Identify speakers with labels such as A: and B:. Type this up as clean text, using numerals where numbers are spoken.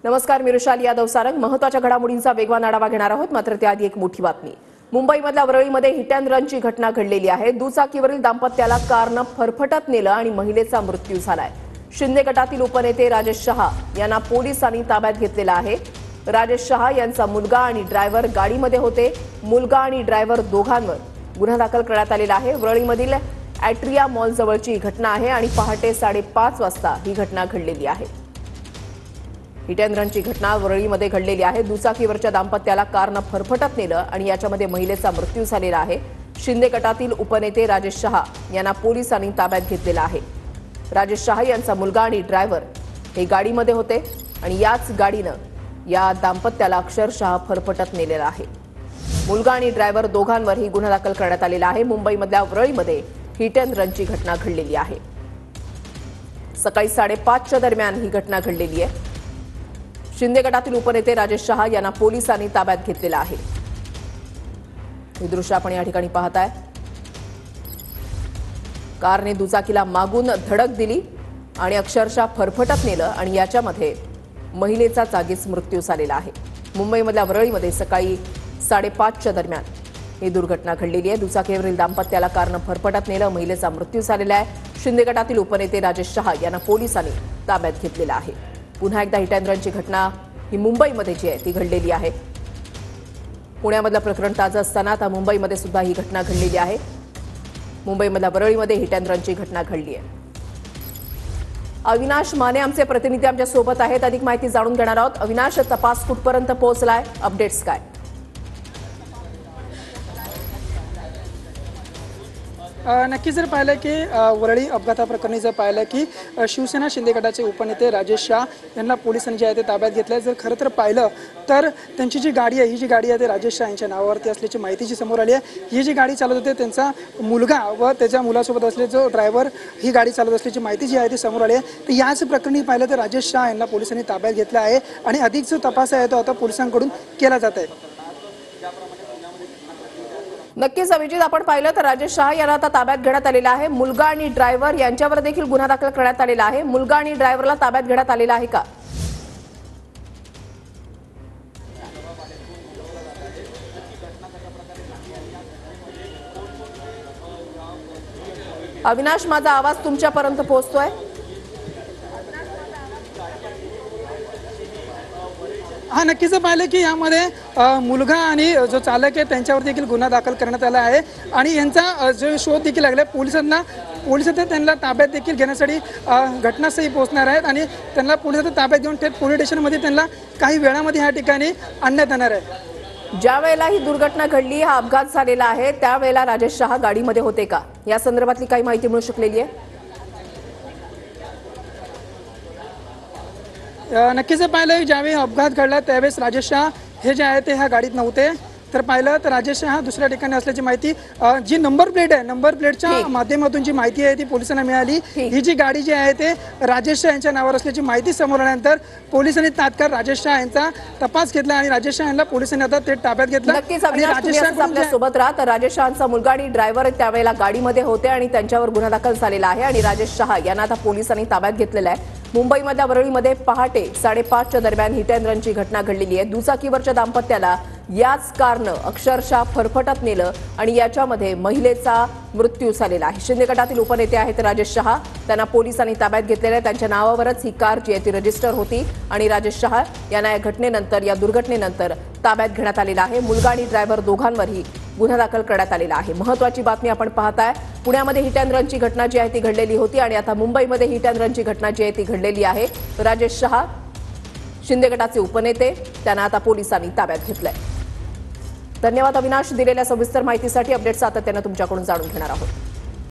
A: नमस्कार, मी ऋषाली यादव सारंग. महत्त्वाच्या घडामोडींचा वेगवान आढावा घेणार आहोत. मात्र त्याआधी एक मोठी बातमी. मुंबईमधल्या वरळीमध्ये हिट अँड रनची घटना घडलेली आहे. दुचाकीवरील दाम्पत्याला कारनं फरफटत नेलं आणि महिलेचा मृत्यू झालाय. शिंदे गटातील उपनेते राजेश शहा यांना पोलिसांनी ताब्यात घेतलेलं आहे. राजेश शहा यांचा मुलगा आणि ड्रायव्हर गाडीमध्ये होते. मुलगा आणि ड्रायव्हर दोघांवर गुन्हा दाखल करण्यात आलेला आहे. वरळीमधील ॲट्रिया मॉल जवळची घटना आहे आणि पहाटे 5:30 वाजता ही घटना घडलेली आहे. हिट अँड रनची घटना वरळीमध्ये घडलेली आहे. दुचाकीवरच्या दाम्पत्याला कारनं फरफटत नेलं आणि याच्यामध्ये महिलेचा मृत्यू झालेला आहे. शिंदे गटातील उपनेते राजेश शहा यांना पोलिसांनी ताब्यात घेतलेला आहे. राजेश शहा यांचा मुलगा आणि ड्रायव्हर हे गाडीमध्ये होते आणि याच गाडीनं या दाम्पत्याला अक्षरशः फरफटत नेलेलं आहे. मुलगा आणि ड्रायव्हर दोघांवरही गुन्हा दाखल करण्यात आलेला आहे. मुंबईमधल्या वरळीमध्ये हिट अँड रनची घटना घडलेली आहे. सकाळी 5:30च्या दरम्यान ही घटना घडलेली आहे. शिंदे गटातील उपनेते राजेश शहा यांना पोलिसांनी ताब्यात घेतलेलं आहे. हे दृश्य आपण या ठिकाणी पाहताय. कारने दुचाकीला मागून धडक दिली आणि अक्षरशः फरफटत नेलं आणि याच्यामध्ये महिलेचा जागीच मृत्यू झालेला आहे. मुंबईमधल्या वरळीमध्ये सकाळी 5:30च्या दरम्यान ही दुर्घटना घडलेली आहे. दुचाकीवरील दाम्पत्याला कारनं फरफटत नेलं, महिलेचा मृत्यू झालेला आहे. शिंदे गटातील उपनेते राजेश शहा यांना पोलिसांनी ताब्यात घेतलेलं आहे. पुन्हा एकदा हिट अँड रनची घटना ही मुंबईमध्ये जी आहे ती घडलेली आहे. पुण्यामधलं प्रकरण ताजं असताना आता मुंबईमध्ये सुद्धा ही घटना घडलेली आहे. मुंबईमधल्या वरळीमध्ये हिट अँड रनची घटना घडली आहे. अविनाश माने आमचे प्रतिनिधी आमच्या सोबत आहेत. अधिक माहिती जाणून घेणार आहोत. अविनाश, तपास कुठपर्यंत पोहोचलाय? अपडेट्स काय?
B: नक्की जर पाहिलं की वरळी अपघाताप्रकरणी जर पाहिलं की शिवसेना शिंदे गटाचे उपनेते राजेश शाह यांना पोलिसांनी जे आहे ते ताब्यात घेतलं. जर खरं तर पाहिलं तर त्यांची जी गाडी आहे, ही जी गाडी आहे ते राजेश शाह यांच्या नावावरती असल्याची माहिती जी समोर आली आहे. ही जी गाडी चालवत होते त्यांचा मुलगा व त्याच्या मुलासोबत असले जो ड्रायव्हर ही गाडी चालवत असल्याची माहिती जी आहे ती समोर आली आहे. तर याच प्रकरणी पाहिलं तर राजेश शाह यांना पोलिसांनी ताब्यात घेतला आहे आणि अधिक जो तपास आहे तो आता पोलिसांकडून केला जात आहे.
A: नक्कीच अभिजित, आपण पाहिलं तर राजेश शहा यांना आता ताब्यात घेण्यात आलेला आहे. मुलगा आणि ड्रायव्हर यांच्यावर देखील गुन्हा दाखल करण्यात आलेला आहे. मुलगा आणि ड्रायव्हरला ताब्यात घेण्यात आलेला आहे का? अविनाश, माझा आवाज तुमच्यापर्यंत पोहोचतोय?
B: हा, नक्कीच पाहिलं की यामध्ये मुलगा आणि जो चालक आहे त्यांच्यावर देखील गुन्हा दाखल करण्यात आला आहे आणि यांचा जो शोध देखील लागला. पोलिस त्यांना ताब्यात देखील घेण्यासाठी घटनास्थळी पोहोचणार आहेत आणि त्यांना पोलिसांच्या ताब्यात घेऊन थेट पोलीस स्टेशनमध्ये त्यांना काही वेळामध्ये या ठिकाणी आणण्यात येणार आहे.
A: ज्या वेळेला ही दुर्घटना घडली, हा अपघात झालेला आहे, त्यावेळेला राजेश शहा गाडीमध्ये होते का? या संदर्भातली काही माहिती मिळू शकलेली आहे?
B: नक्कीच पाहिलं ज्यावेळी अपघात घडला त्यावेळेस राजेश शाह हे जे आहे ते ह्या गाडीत नव्हते. तर पाहिलं तर राजेश शाह दुसऱ्या ठिकाणी असल्याची माहिती जी नंबर प्लेट आहे, नंबर प्लेटच्या माध्यमातून जी माहिती आहे ती पोलिसांना मिळाली. ही जी गाडी जी आहे ते राजेश शाह यांच्या नावावर असल्याची माहिती समोर आल्यानंतर पोलिसांनी तात्काळ राजेश शाह यांचा तपास घेतला आणि राजेश शाह यांना पोलिसांनी आता ते ताब्यात घेतलं.
A: नक्कीच राजेश शाह आपल्या सोबत राहत. राजेश शाहचा मुलगा आणि ड्रायव्हर त्यावेळेला गाडीमध्ये होते आणि त्यांच्यावर गुन्हा दाखल झालेला आहे आणि राजेश शहा यांना आता पोलिसांनी ताब्यात घेतलेला आहे. मुंबईमधल्या वरळीमध्ये पहाटे 5:30च्या दरम्यान हिट अँड रनची घटना घडलेली आहे. दुचाकीवरच्या दाम्पत्याला याच कारनं अक्षरशः फरफटत नेलं आणि याच्यामध्ये महिलेचा मृत्यू झालेला आहे. शिंदे गटातील उपनेते आहेत राजेश शहा, त्यांना पोलिसांनी ताब्यात घेतलेलं आहे. त्यांच्या नावावरच ही कार जी आहे ती रजिस्टर होती आणि राजेश शहा यांना या दुर्घटनेनंतर ताब्यात घेण्यात आलेला आहे. मुलगा आणि ड्रायव्हर दोघांवरही गुन्हा दाखल करण्यात आलेला आहे. महत्त्वाची बातमी आपण पाहताय. पुण्यामध्ये हिट अँड रनची घटना जी आहे ती घडलेली होती आणि आता मुंबईमध्ये हिट अँड रनची घटना जी आहे ती घडलेली आहे. राजेश शहा शिंदे गटाचे उपनेते, त्यांना आता पोलिसांनी ताब्यात घेतलंय. धन्यवाद अविनाश, दिलेल्या सविस्तर माहितीसाठी. अपडेट सातत्यानं तुमच्याकडून जाणून घेणार आहोत.